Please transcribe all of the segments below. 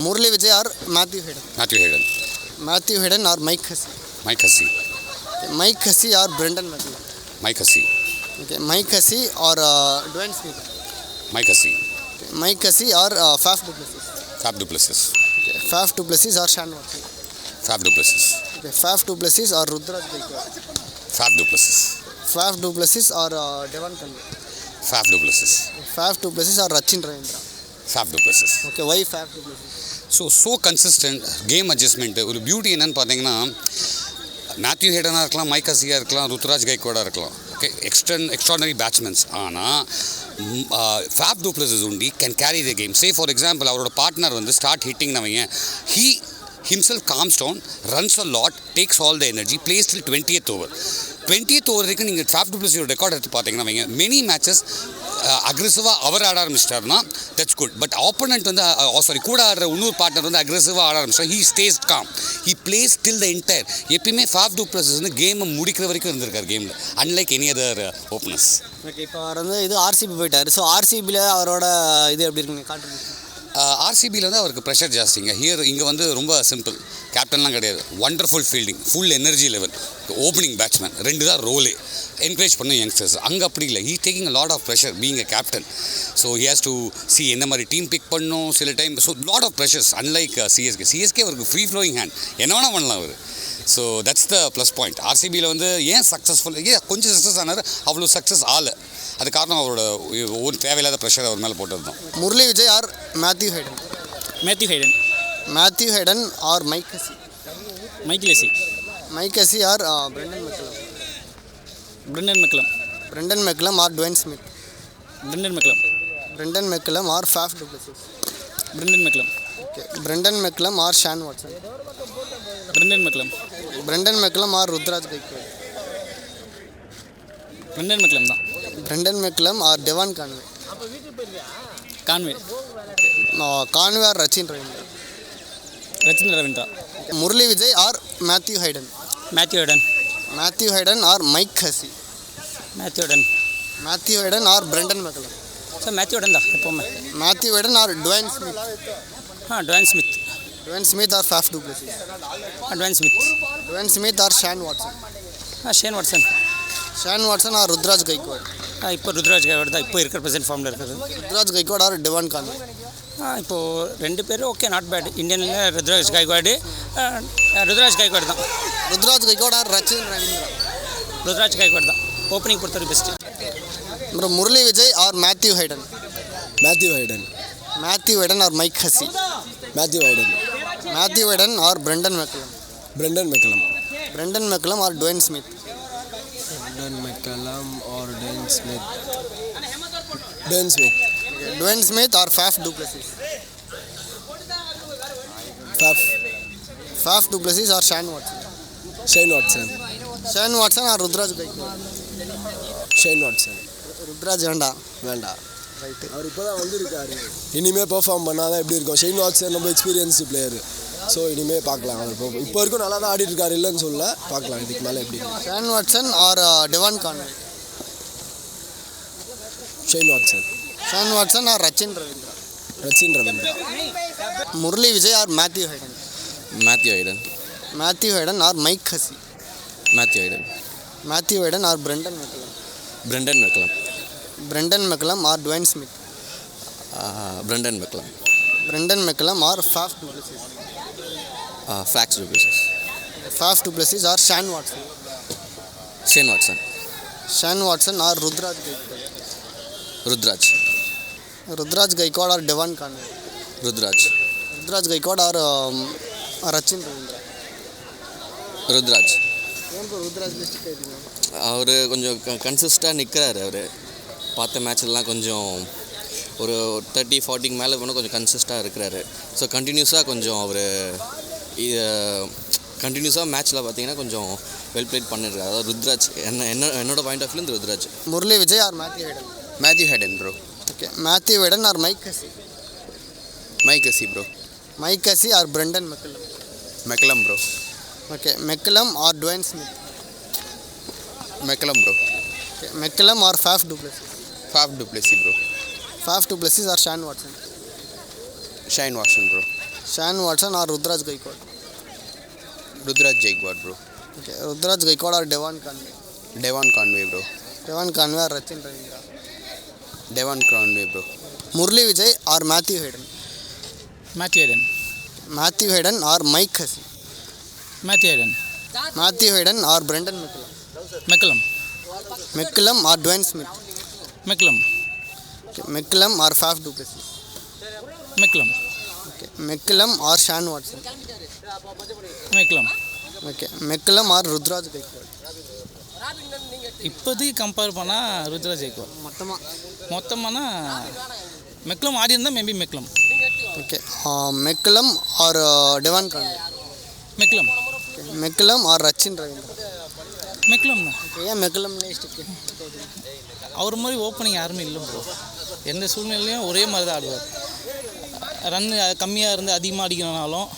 Murli Vijay or Matthew Hayden? Matthew Hayden. Matthew Hayden or Mike Hussey? Mike Hussey. Okay. Mike Hussey or Brendan McCullum? Mike Hussey. Okay. Mike Hussey or Dwayne Smith? Mike Hussey. Okay. Mike Hussey or Faf du Plessis? Faf du Plessis. Okay. Faf du Plessis or Sean Watson? Faf du Plessis. Okay. Faf du Plessis or Rudraj Gaikwad? Faf du Plessis. Faf du Plessis or Devon Conway? Faf du Plessis. Faf du Plessis or Rachin Ravindra? Faf du Plessis. Okay. Why Faf du Plessis? So consistent game adjustment. ஒரு beauty என்னென்னு பார்த்தீங்கன்னா, Matthew ஹேடனாக இருக்கலாம், mic ஹஸ்ஸியாக இருக்கலாம், ருத்ராஜ் கைக்வாடாக இருக்கலாம். Okay, extraordinary batsmens. ஆனால் Faf du pluses உண்டி can carry the game. Say for example, அவரோட partner வந்து ஸ்டார்ட் ஹிட்டிங்னு வைங்க, he himself calms down, runs a lot, takes all the energy, plays till 20th over. 20th over வரைக்கும் நீங்கள் Faf to பிளஸியோட record எடுத்து பார்த்தீங்கன்னா வைங்க, many matches அக்ரெசிவாக அவர் ஆட ஆரம்பிச்சிட்டாருன்னா தட்ஸ் குட். பட் ஆப்போனண்ட் வந்து கூட ஆடுற இன்னொரு பார்ட்னர் வந்து அக்ரெசிவாக ஆட ஆரம்பிச்சிட்டார், he stays calm, he plays till the entire. எப்பயுமே ஃபேஃப் டு பிளஸஸ் வந்து கேமை முடிக்கிற வரைக்கும் இருந்திருக்கார் கேமில், unlike any other openers. Okay, இப்போ அவர் வந்து இது ஆர்சிபி போயிட்டார். ஸோ ஆர்சிபியில் அவரோட இது எப்படி இருக்குங்க கான்ட்ரிபியூஷன்? ஆர்சிபியில் வந்து அவருக்கு ப்ரெஷர் ஜாஸ்திங்க. இங்கே வந்து ரொம்ப சிம்பிள், கேப்டன்லாம் கிடையாது, wonderful fielding, full energy level, opening batsman, 2 தான் ரோலே, என்கரேஜ் பண்ண யங்ஸ்டர்ஸ். அங்கே அப்படி இல்லை, he taking a lot of pressure being a captain. So he has to see எந்த மாதிரி டீம் பிக் பண்ணணும் சில time. So lot of pressures, unlike CSK அவருக்கு ஃப்ரீ ஃப்ளோயிங் ஹேண்ட், என்ன வேணால் பண்ணலாம் அவர். So that's the plus point. ஆர்சிபியில் வந்து ஏன் சக்ஸஸ்ஃபுல், கொஞ்சம் சக்ஸஸ் ஆனார், அவ்வளோ சக்ஸஸ் ஆகலை. அது காரணம் அவரோட ஒரு தேவையில்லாத ப்ரெஷர் அவர் மேலே போட்டது தான். Murali Vijay or Matthew Hayden? Matthew Hayden. Matthew Hayden or Mike Hussey? Mike Hussey. Mike Hussey or Brendan McCullum? Brendan McCullum. Brendan McCullum or Dwayne Smith? Brendan McCullum. Brendan McCullum or Faf du Plessis? Brendan McCullum. Okay. Brendan McCullum or Sean Watson? Brendan McCullum. Brendan McCullum or Rudraj Gaikwad? Brendan McCullum தான். Brendan McCullum or Devon Conway? Conway. Conway or Rachin Ravindra? Rachin Ravindra. Murli Vijay or Matthew Hayden? Matthew Hayden. Matthew Hayden or Mike Hussey? Matthew Hayden. Matthew Hayden or Brendan McCullum? Sir Matthew Hayden தான் எப்போவுமே. Matthew Hayden or Dwayne Smith? Dwayne Smith. Dwayne Smith or Faf du Plessis? Dwayne Smith. Dwayne Smith or Sean Watson? Shane Watson. Sean Watson or Rudraj Gaikwad? இப்போ ருத்ராஜ் கைக்வாட் தான் இப்போ இருக்கிற present ஃபார்மில் இருக்குது. Rudraj Gaikwad or Devon Conway? இப்போது 2 பேரும் okay, not bad. இந்தியனில் ருத்ராஜ் கைக்வாடு தான். Rudraj Gaikwad or Rachin Ravindra? Ruturaj Gaikwad தான் ஓப்பனிங் பொறுத்தவரை பெஸ்ட்டு. அப்புறம் Murali Vijay or Matthew Hayden? Matthew Hayden. Matthew Hayden or Mike Hussey? Matthew Hayden. Matthew Hayden or Brendan McCullum? Brendan McCullum. Brendan McCullum or Dwayne Smith? Brendan McCullum or Dwayne Smith. Dwayne Smith. Okay. Dwayne Smith or Faf du Plessis? Faf. Faf du Plessis or Sean Watson? Shane Watson. Sean Watson or Rudraj Gaikwad? Shane Watson. Ruturaj வேண்டாம். வேண்டாம். Right. அவர் இப்போ தான் வந்திருக்காரு, இனிமேல் perform பண்ணால் தான் எப்படி இருக்கும். ஷெயின் வாட்சன் நம்ம எக்ஸ்பீரியன்ஸ்டு பிளேயர். ஸோ இனிமேல் பார்க்கலாம். அவர் இப்போ வரைக்கும் நல்லா தான் ஆடிட்டு இருக்காரு, இல்லைன்னு சொல்ல. பார்க்கலாம் இதுக்கு மேலே எப்படி. Shane Watson or Devon Conway? Shane Watson. Shane Watson or Rachin Ravindra? Rachin Ravindra. Murali Vijay or Matthew Hayden? Matthew Hayden. Matthew Hayden or Mike Hussey? Matthew Hayden. Matthew Hayden or Brendan McCullum? Brendan McCullum. Brendan McCullum or Dwayne Smith? Brendan McCullum. Brendan McCullum or Faf du Plessis? Fax du Plessis. Faf du Plessis or Sean Watson? Shane Watson. Sean Watson or Rudraj Gaikwad? Rudraj. Rudraj Gaikwad or Devon Conway? Rudraj. Rudraj Gaikwad or Rachin Ravindra? Rudraj. ஏன் இப்போ Ruturaj list கேட்டீங்க? அவர் கொஞ்சம் கன்சிஸ்டாக நிற்கிறாரு. அவர் பார்த்த மேட்ச்லாம் கொஞ்சம் ஒரு 30-40 மேலே போனால் கொஞ்சம் கன்சிஸ்டாக இருக்கிறாரு. ஸோ கண்டினியூஸாக கொஞ்சம் அவர் கண்டினியூஸாக மேட்ச்சில் பார்த்தீங்கன்னா கொஞ்சம் வெல் பிளேட் பண்ணியிருக்காரு. அதாவது ருத்ராஜ் என்னோட point of view Ruturaj. Murali Vijay or Matthew Hayden? Matthew Hayden bro. Okay, Matthew Hayden or Mike Hussey? Mike Hussey bro. Mike Hussey or Brendan McCullum? McCullum bro. Okay, McCullum or Dwayne Smith? McCullum bro. Okay, McCullum or Faf du Plessis? Faf du Plessis bro. Faf du Plessis or Sean Watson? Shane Watson bro. Shane Watson or Ruturaj Gaikwad? Ruturaj Gaikwad bro. Okay, Ruturaj Gaikwad or Devon Conway? Devon Conway bro. Devon Conway or Rachin Ravindra? Devon Conway bro. Murali Vijay or Matthew Hayden? Matthew Hayden. Matthew Hayden or Mike Hussey? Matthew Hayden. Matthew Hayden or Brendon McCullum? McCullum. McCullum or Dwayne Smith? McCullum. Okay, McCullum or Faf du Plessis? McCullum. Okay, McCullum or Shane Watson? McCullum. Okay, McCullum or Ruturaj Gaikwad? இப்போதைக்கு compare பண்ணால் ருத்ராஜ் கைக்வாட். மொத்தமானா McCullum ஆடி இருந்தால் maybe McCullum. Okay, McCullum or Devon Conway? McCullum. McCullum or Rachin Ravindra? McCullum தான். Okay, ஏன் McCullum நெக்ஸ்ட்டுக்கு? அவர் மாதிரி ஓப்பனிங் யாருமே இல்லை ப்ரோ. எந்த சூழ்நிலையும் ஒரே மாதிரி தான் ஆடுவார். ரன் கம்மியாக இருந்து அதிகமாக அடிக்கணும்னாலும்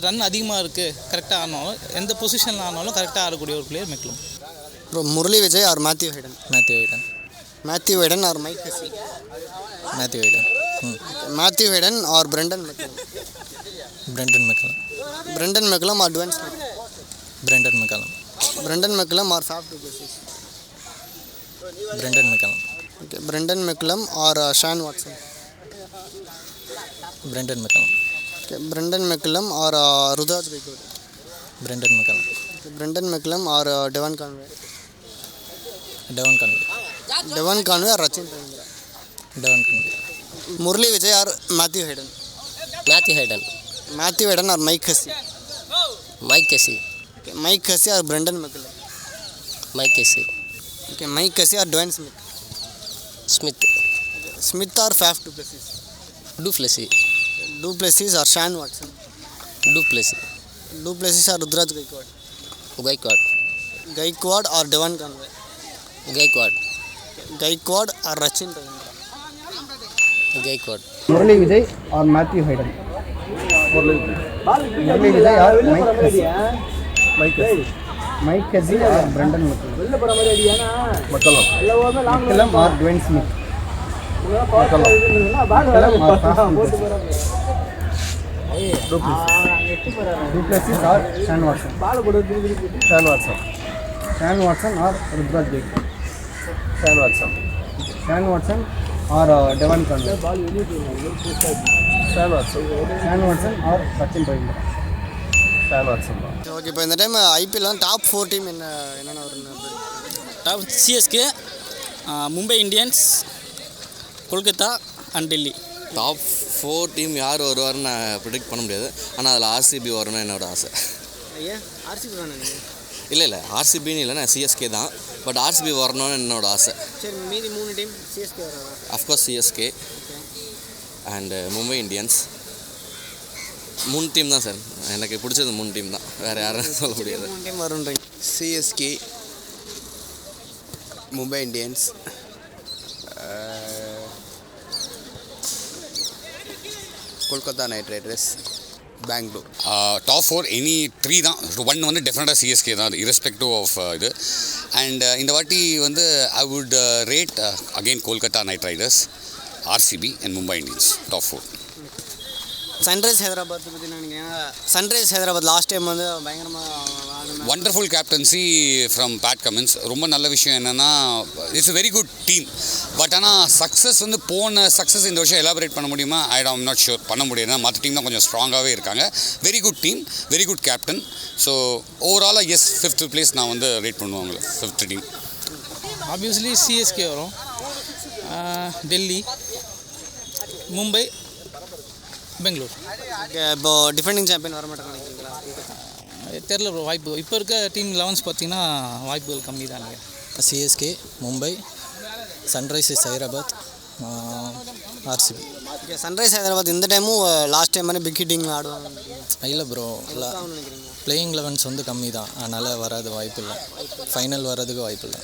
ரன் அதிகமாக இருக்குது கரெக்டாக ஆடினாலும் எந்த பொசிஷனில் ஆடினாலும் கரெக்டாக ஆடக்கூடிய ஒரு player McCullum. Bro, Murali Vijay or Matthew Hayden? Matthew Hayden. Matthew Hayden or Mike Hussey? Matthew Hayden. Matthew Hayden or Brendon McCullum? Brendon McCullum. Brendon McCullum or Dwayne Smith? Brendon McCullum. Brendon McCullum or Faf du Plessis? Brendon McCullum. Okay, Brendon McCullum or Shane Watson? Brendon McCullum. Okay, Brendon McCullum or Ruturaj Gaikwad? Brendon McCullum. Okay, Brendon McCullum or Devon Conway? Devon Conway. Devon Conway or Rachin Ravindra? Devon Conway. Murali Vijay or Matthew Hayden? Matthew Hayden. Matthew Hayden or Mike Hussey? Mike Hussey. Okay, Mike Hussey or Brendon McCullum? Mike Hussey. Okay, Mike Hussey or Dwayne Smith? Smith. Smith or Faf du Plessis? Du Plessis. Du Plessis or Shane Watson? Du Plessis. Du Plessis or Ruturaj Gaikwad? Gaikwad. Gaikwad or Devon Conway? Gaikwad. Gaikwad or Rachin Ravindra? Gaikwad. Murali Vijay or Matthew Hayden? Murali Vijay or Mike Hussey? Mike Hussey or Brendon McCullum? McCullum or Dwayne Smith? McCullum or Faf du Plessis or Shane Watson? Shane Watson or Ruturaj Gaikwad? Shane Watson or Devon Conway? Shane Watson or Sachin Ravindra? Okay, இப்போ இந்த time IPL top 4 team என்னென்ன வரும்னு? Top CSK, Mumbai Indians, Kolkata and Delhi. Top 4 team யார் வருவார்னு நான் predict பண்ண முடியாது. ஆனால் அதில் ஆர்சிபி வரணும்னு என்னோட ஆசை. ஐயா, ஆர்சிபி தானே? இல்லை ஆர்சிபின்னு இல்லை, நான் சிஎஸ்கே தான். பட் ஆர்சிபி வரணும்னு என்னோட ஆசை. சரி, மீதி 3 டீம் சிஎஸ்கே வராதா? Of course CSK and Mumbai Indians. 3 team தான் சார். எனக்கு பிடிச்சது 3 டீம் தான், வேறு யாரும் சொல்ல முடியாது. 3 டீம் வரும்ன்றீங்க? CSK, Mumbai Indians, Kolkata Knight Riders, Bangalore. Top 4 any 3 தான். 1 வந்து டெஃபினட்டாக சிஎஸ்கே தான், அது இரஸ்பெக்டிவ் ஆஃப் இது. அண்ட் இந்த வாட்டி வந்து I would rate again Kolkata Knight Riders, RCB and Mumbai Indians top 4. Sunrise Hyderabad பற்றி நினைக்கிறேன். சன்ரைஸ் ஹைதராபாத் லாஸ்ட் டைம் வந்து பயங்கரமாக wonderful captaincy from Pat Cummins. ரொம்ப நல்ல விஷயம் என்னென்னா it's very good team. But ஆனால் சக்ஸஸ் வந்து சக்ஸஸ் இந்த வருஷம் எலாபரேட் பண்ண முடியுமா? I'm not sure. பண்ண முடியாது. மற்ற டீம் தான் கொஞ்சம் ஸ்ட்ராங்காகவே இருக்காங்க. Very good team, very good captain. So ஓவராலாக 5th பிளேஸ் நான் வந்து ரேட் பண்ணுவேன் அவங்களை, 5th டீம். ஆப்வியஸ்லி சிஎஸ்கே வரும், டெல்லி, மும்பை, பெங்களூர். இப்போ டிஃபெண்டிங் சாம்பியன் வர மாட்டாங்க நினைக்கிறீங்களா? தெரில ப்ரோ, வாய்ப்பு இப்போ இருக்க டீம் 11 பார்த்தீங்கன்னா வாய்ப்புகள் கம்மி தான். CSK, Mumbai, Sunrisers Hyderabad, RCB. Okay, sunrise Hyderabad இந்த டைமும் லாஸ்ட் டைம் மாதிரி பிக் ஹிட்டிங் ஆடுவாங்க? இல்லை ப்ரோ, நினைக்கிறீங்களா? பிளேயிங் 11s வந்து கம்மி தான், அதனால் வராது, வாய்ப்பு இல்லை. ஃபைனல் வர்றதுக்கு வாய்ப்பு இல்லை.